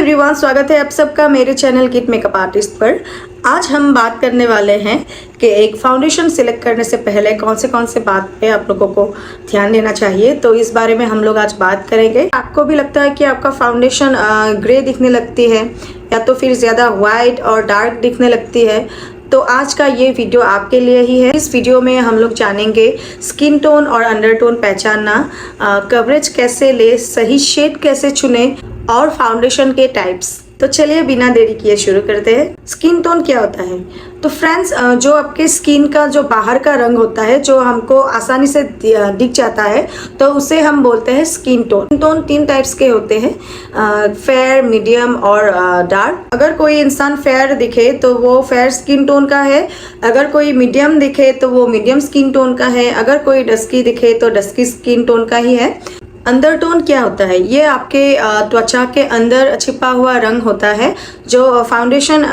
Everyone, स्वागत है आप सबका मेरे चैनल किट मेकअप आर्टिस्ट पर। आज हम बात करने वाले हैं कि एक फाउंडेशन सिलेक्ट करने से पहले कौन से बात पे आप लोगों को ध्यान देना चाहिए। तो इस बारे में हम लोग आज बात करेंगे। आपको भी लगता है कि आपका फाउंडेशन ग्रे दिखने लगती है या तो फिर ज़्यादा वाइट और डार्क दिखने लगती है, तो आज का ये वीडियो आपके लिए ही है। इस वीडियो में हम लोग जानेंगे स्किन टोन और अंडरटोन पहचानना, कवरेज कैसे ले, सही शेड कैसे चुने और फाउंडेशन के टाइप्स। तो चलिए बिना देरी किए शुरू करते हैं। स्किन टोन क्या होता है? तो फ्रेंड्स, जो आपके स्किन का जो बाहर का रंग होता है, जो हमको आसानी से दिख जाता है, तो उसे हम बोलते हैं skin tone. Skin tone 3 types के होते हैं, फेयर, मीडियम और डार्क। अगर कोई इंसान फेयर दिखे तो वो फेयर स्किन टोन का है, अगर कोई मीडियम दिखे तो वो मीडियम स्किन टोन का है, अगर कोई डस्की दिखे तो डस्की स्किन टोन का ही है। अंडरटोन क्या होता है? ये आपके त्वचा के अंदर छिपा हुआ रंग होता है, जो फाउंडेशन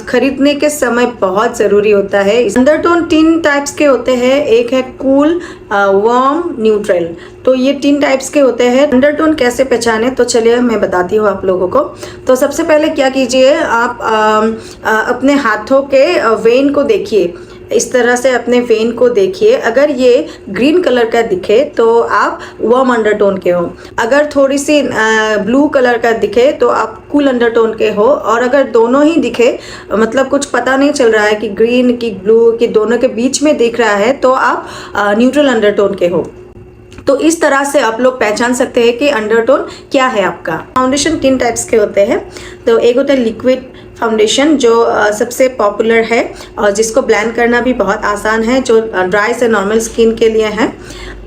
खरीदने के समय बहुत ज़रूरी होता है। अंडरटोन 3 टाइप्स के होते हैं, एक है कूल, वार्म, न्यूट्रल। तो ये 3 टाइप्स के होते हैं। अंडरटोन कैसे पहचाने, तो चलिए मैं बताती हूँ आप लोगों को। तो सबसे पहले क्या कीजिए, आप अपने हाथों के वेन को देखिए। इस तरह से अपने वेन को देखिए। अगर ये ग्रीन कलर का दिखे तो आप वार्म अंडरटोन के हो, अगर थोड़ी सी ब्लू कलर का दिखे तो आप कूल अंडरटोन के हो, और अगर दोनों ही दिखे, मतलब कुछ पता नहीं चल रहा है कि ग्रीन की ब्लू की दोनों के बीच में दिख रहा है, तो आप न्यूट्रल अंडरटोन के हो। तो इस तरह से आप लोग पहचान सकते हैं कि अंडरटोन क्या है आपका। फाउंडेशन 3 टाइप्स के होते हैं। तो एक होता है लिक्विड फाउंडेशन, जो सबसे पॉपुलर है और जिसको ब्लेंड करना भी बहुत आसान है, जो ड्राई से नॉर्मल स्किन के लिए है।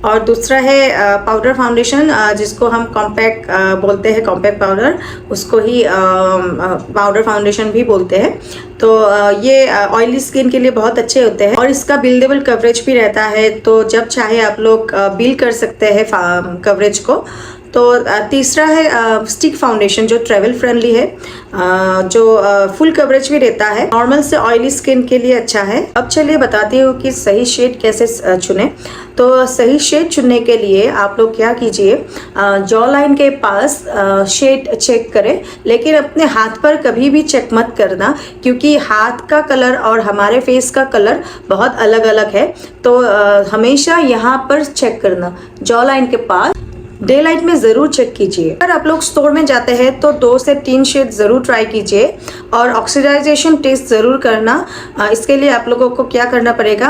और दूसरा है पाउडर फाउंडेशन, जिसको हम कॉम्पैक्ट बोलते हैं, कॉम्पैक्ट पाउडर, उसको ही पाउडर फाउंडेशन भी बोलते हैं। तो ये ऑयली स्किन के लिए बहुत अच्छे होते हैं और इसका बिल्डेबल कवरेज भी रहता है, तो जब चाहे आप लोग बिल्ड कर सकते हैं कवरेज को। तो तीसरा है स्टिक फाउंडेशन, जो ट्रैवल फ्रेंडली है, जो फुल कवरेज भी रहता है, नॉर्मल से ऑयली स्किन के लिए अच्छा है। अब चलिए बताती हूँ कि सही शेड कैसे चुने। तो सही शेड चुनने के लिए आप लोग क्या कीजिए, जॉ लाइन के पास शेड चेक करें, लेकिन अपने हाथ पर कभी भी चेक मत करना, क्योंकि हाथ का कलर और हमारे फेस का कलर बहुत अलग अलग है। तो हमेशा यहाँ पर चेक करना, जॉ लाइन के पास। डे लाइट में ज़रूर चेक कीजिए। अगर आप लोग स्टोर में जाते हैं तो 2 से 3 शेड ज़रूर ट्राई कीजिए और ऑक्सीडाइजेशन टेस्ट ज़रूर करना। इसके लिए आप लोगों को क्या करना पड़ेगा,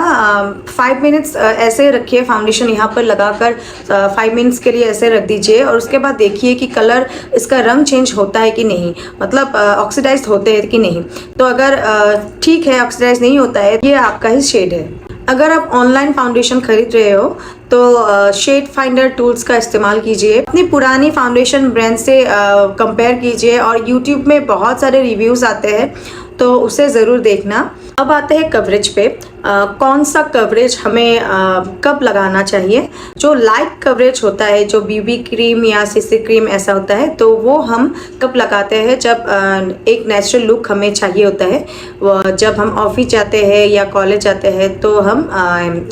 5 मिनट्स ऐसे रखिए, फाउंडेशन यहाँ पर लगाकर 5 मिनट्स के लिए ऐसे रख दीजिए, और उसके बाद देखिए कि कलर, इसका रंग चेंज होता है कि नहीं, मतलब ऑक्सीडाइज होते हैं कि नहीं। तो अगर ठीक है, ऑक्सीडाइज नहीं होता है, ये आपका ही शेड है। अगर आप ऑनलाइन फाउंडेशन खरीद रहे हो तो शेड फाइंडर टूल्स का इस्तेमाल कीजिए। अपनी पुरानी फाउंडेशन ब्रांड से कंपेयर कीजिए, और यूट्यूब में बहुत सारे रिव्यूज़ आते हैं, तो उसे ज़रूर देखना। अब आते हैं कवरेज पे। कौन सा कवरेज हमें कब लगाना चाहिए। जो लाइट कवरेज होता है, जो बीबी क्रीम या सीसी क्रीम ऐसा होता है, तो वो हम कब लगाते हैं, जब एक नेचुरल लुक हमें चाहिए होता है। जब हम ऑफिस जाते हैं या कॉलेज जाते हैं तो हम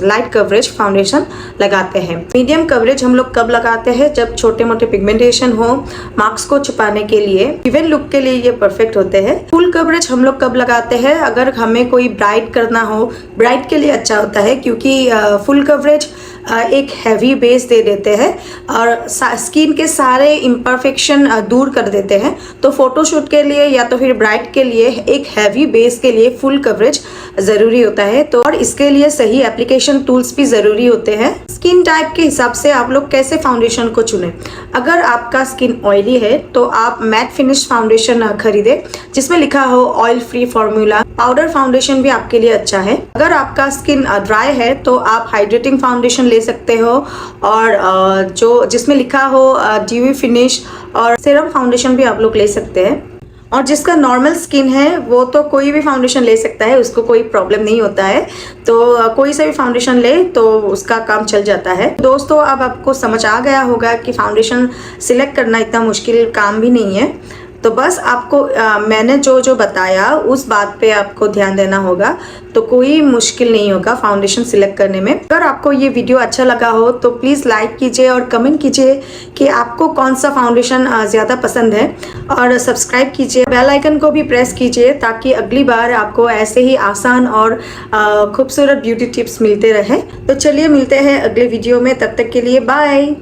लाइट कवरेज फाउंडेशन लगाते हैं। मीडियम कवरेज हम लोग कब लगाते हैं, जब छोटे मोटे पिगमेंटेशन हो, मार्क्स को छुपाने के लिए, इवन लुक के लिए ये परफेक्ट होते हैं। फुल कवरेज हम लोग कब लगाते हैं, अगर हमें कोई ब्राइट करना हो, ब्राइट के लिए अच्छा होता है, क्योंकि फुल कवरेज एक हैवी बेस दे देते हैं और स्किन के सारे इम्परफेक्शन दूर कर देते हैं। तो फोटोशूट के लिए या तो फिर ब्राइट के लिए एक हैवी बेस के लिए फुल कवरेज ज़रूरी होता है। तो और इसके लिए सही एप्लीकेशन टूल्स भी ज़रूरी होते हैं। स्किन टाइप के हिसाब से आप लोग कैसे फाउंडेशन को चुनें। अगर आपका स्किन ऑयली है तो आप मैट फिनिश फाउंडेशन खरीदें, जिसमें लिखा हो oil free formula. Powder foundation भी आपके लिए अच्छा है। अगर आपका स्किन ड्राई है तो आप हाइड्रेटिंग फाउंडेशन ले सकते हो, और जो जिसमें लिखा हो ड्यूई फिनिश, और सीरम फाउंडेशन भी आप लोग ले सकते हैं। और जिसका नॉर्मल स्किन है वो तो कोई भी फाउंडेशन ले सकता है, उसको कोई प्रॉब्लम नहीं होता है। तो कोई सा भी फाउंडेशन ले तो उसका काम चल जाता है। दोस्तों, अब आपको समझ आ गया होगा कि फाउंडेशन सिलेक्ट करना इतना मुश्किल काम भी नहीं है। तो बस आपको मैंने जो जो बताया उस बात पे आपको ध्यान देना होगा, तो कोई मुश्किल नहीं होगा फाउंडेशन सिलेक्ट करने में। अगर आपको ये वीडियो अच्छा लगा हो तो प्लीज़ लाइक कीजिए और कमेंट कीजिए कि आपको कौन सा फाउंडेशन ज़्यादा पसंद है, और सब्सक्राइब कीजिए, बेल आइकन को भी प्रेस कीजिए ताकि अगली बार आपको ऐसे ही आसान और खूबसूरत ब्यूटी टिप्स मिलते रहे। तो चलिए मिलते हैं अगले वीडियो में, तब तक के लिए बाय।